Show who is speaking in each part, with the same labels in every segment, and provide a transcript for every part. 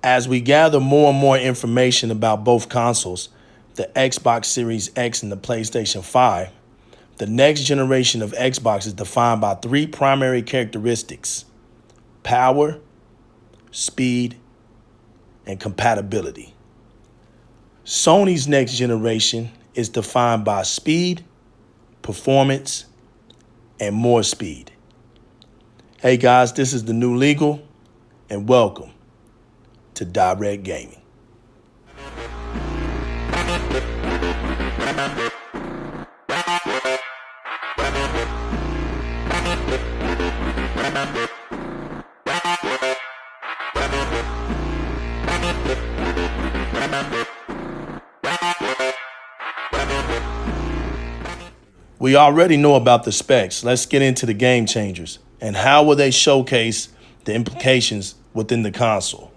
Speaker 1: As we gather more and more information about both consoles, the Xbox Series X and the PlayStation 5, the next generation of Xbox is defined by three primary characteristics: power, speed, and compatibility. Sony's next generation is defined by speed, performance, and more speed. Hey guys, this is the New Legal, and welcome to Di-RRec Gaming. We already know about the specs. Let's get into the game changers and how will they showcase the implications within the console.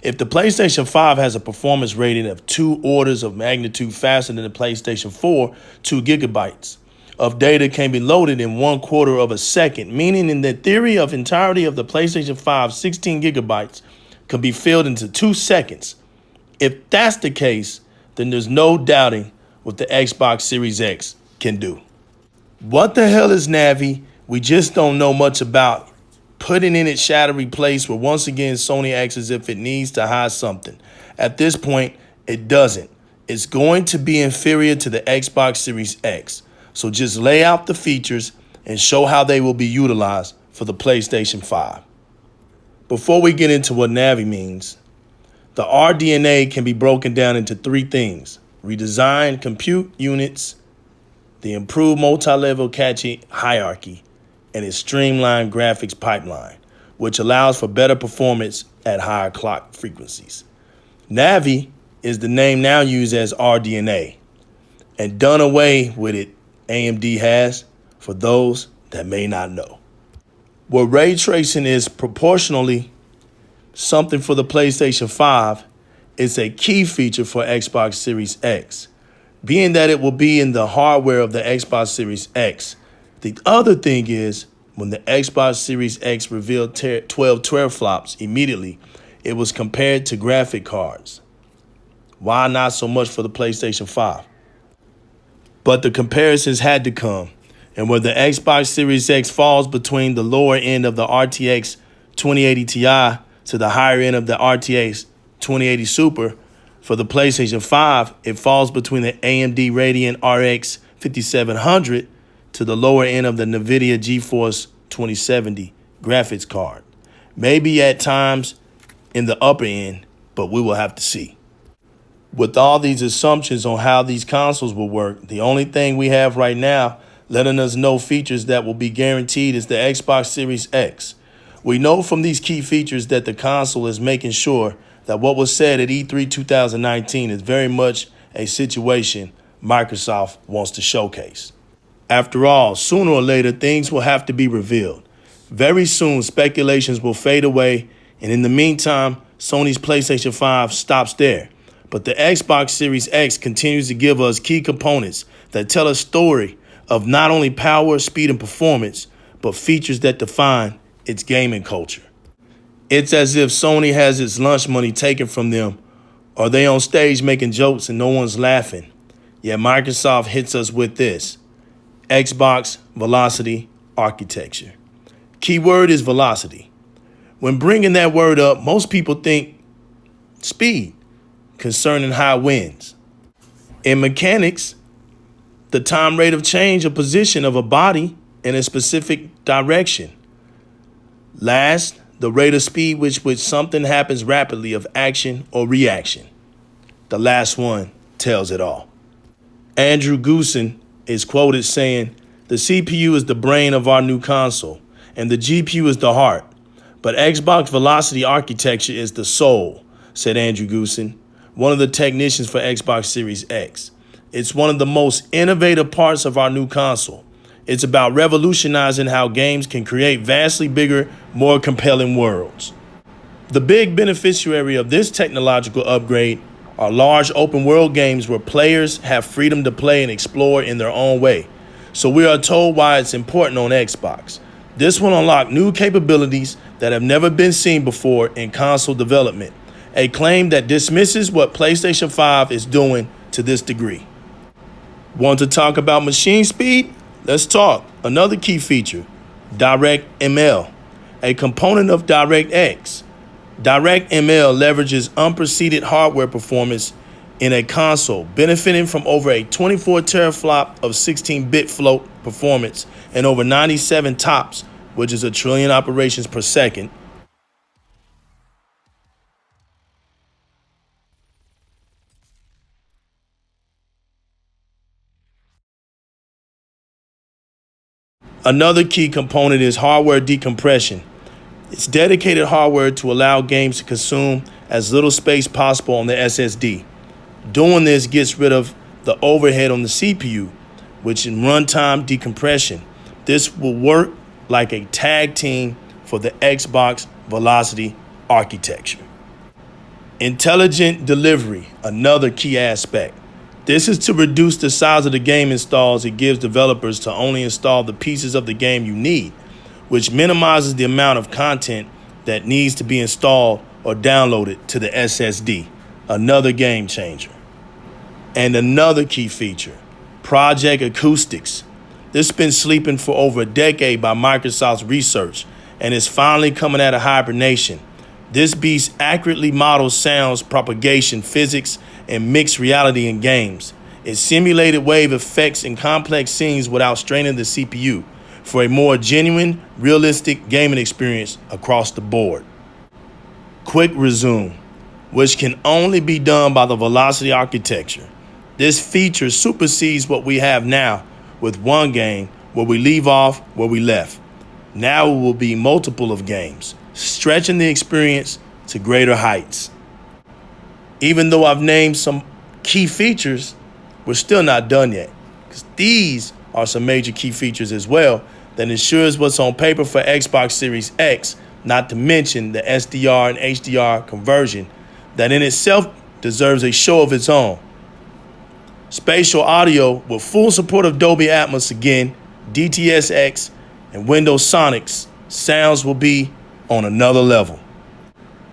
Speaker 1: If the PlayStation 5 has a performance rating of 2 orders of magnitude faster than the PlayStation 4, 2 gigabytes of data can be loaded in 1/4 of a second, meaning in the theory of entirety of the PlayStation 5, 16 gigabytes could be filled into 2 seconds. If that's the case, then there's no doubting what the Xbox Series X can do. What the hell is Navi? We just don't know much about. Putting in its shadowy place where once again Sony acts as if it needs to hide something. At this point, it doesn't. It's going to be inferior to the Xbox Series X. So just lay out the features and show how they will be utilized for the PlayStation 5. Before we get into what Navi means, the RDNA can be broken down into 3 things: redesigned compute units, the improved multi-level cache hierarchy, and its streamlined graphics pipeline, which allows for better performance at higher clock frequencies. Navi is the name now used as RDNA, and done away with it AMD has, for those that may not know. Where ray tracing is proportionally something for the PlayStation 5, it's a key feature for Xbox Series X, being that it will be in the hardware of the Xbox Series X. The other thing is, when the Xbox Series X revealed 12 teraflops immediately, it was compared to graphic cards. Why not so much for the PlayStation 5? But the comparisons had to come, and where the Xbox Series X falls between the lower end of the RTX 2080 Ti to the higher end of the RTX 2080 Super, for the PlayStation 5, it falls between the AMD Radeon RX 5700 to the lower end of the NVIDIA GeForce 2070 graphics card. Maybe at times in the upper end, but we will have to see. With all these assumptions on how these consoles will work, the only thing we have right now letting us know features that will be guaranteed is the Xbox Series X. We know from these key features that the console is making sure that what was said at E3 2019 is very much a situation Microsoft wants to showcase. After all, sooner or later, things will have to be revealed. Very soon, speculations will fade away, and in the meantime, Sony's PlayStation 5 stops there. But the Xbox Series X continues to give us key components that tell a story of not only power, speed, and performance, but features that define its gaming culture. It's as if Sony has its lunch money taken from them, or they on stage making jokes and no one's laughing. Yet Microsoft hits us with this: Xbox Velocity Architecture. Key word is velocity. When bringing that word up, most people think speed concerning high winds. In mechanics, the time rate of change of position of a body in a specific direction. Last, the rate of speed with which something happens rapidly of action or reaction. The last one tells it all. Andrew Goosen is quoted saying, "The CPU is the brain of our new console, and the GPU is the heart. But Xbox Velocity Architecture is the soul," said Andrew Goosen, one of the technicians for Xbox Series X. "It's one of the most innovative parts of our new console. It's about revolutionizing how games can create vastly bigger, more compelling worlds." The big beneficiary of this technological upgrade are large open world games where players have freedom to play and explore in their own way. So we are told why it's important on Xbox. This will unlock new capabilities that have never been seen before in console development, a claim that dismisses what PlayStation 5 is doing to this degree. Want to talk about machine speed? Let's talk. Another key feature, Di-RRec ML, a component of Di-RRec. Di-RRec ML leverages unprecedented hardware performance in a console, benefiting from over a 24 teraflop of 16-bit float performance and over 97 TOPS, which is a trillion operations per second. Another key component is hardware decompression. It's dedicated hardware to allow games to consume as little space possible on the SSD. Doing this gets rid of the overhead on the CPU, which in runtime decompression. This will work like a tag team for the Xbox Velocity architecture. Intelligent delivery, another key aspect. This is to reduce the size of the game installs it gives developers to only install the pieces of the game you need, which minimizes the amount of content that needs to be installed or downloaded to the SSD. Another game changer. And another key feature, Project Acoustics. This has been sleeping for over a decade by Microsoft's research and is finally coming out of hibernation. This beast accurately models sounds, propagation, physics, and mixed reality in games. It simulated wave effects in complex scenes without straining the CPU for a more genuine, realistic gaming experience across the board. Quick resume, which can only be done by the Velocity architecture. This feature supersedes what we have now with one game where we leave off where we left. Now it will be multiple of games, stretching the experience to greater heights. Even though I've named some key features, we're still not done yet, because these are some major key features as well that ensures what's on paper for Xbox Series X, not to mention the SDR and HDR conversion that in itself deserves a show of its own. Spatial audio with full support of Dolby Atmos again, DTS:X, and Windows Sonics, sounds will be on another level.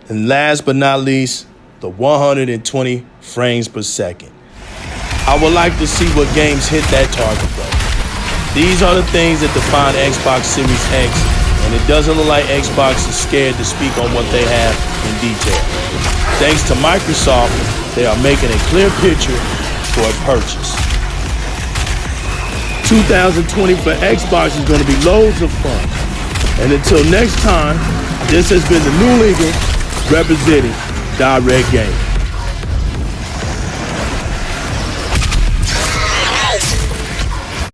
Speaker 1: And last but not least, the 120 frames per second. I would like to see what games hit that target though. These are the things that define Xbox Series X, and it doesn't look like Xbox is scared to speak on what they have in detail. Thanks to Microsoft, they are making a clear picture for a purchase. 2020 for Xbox is going to be loads of fun. And until next time, this has been the New Legal representing Di-RRec Gaming.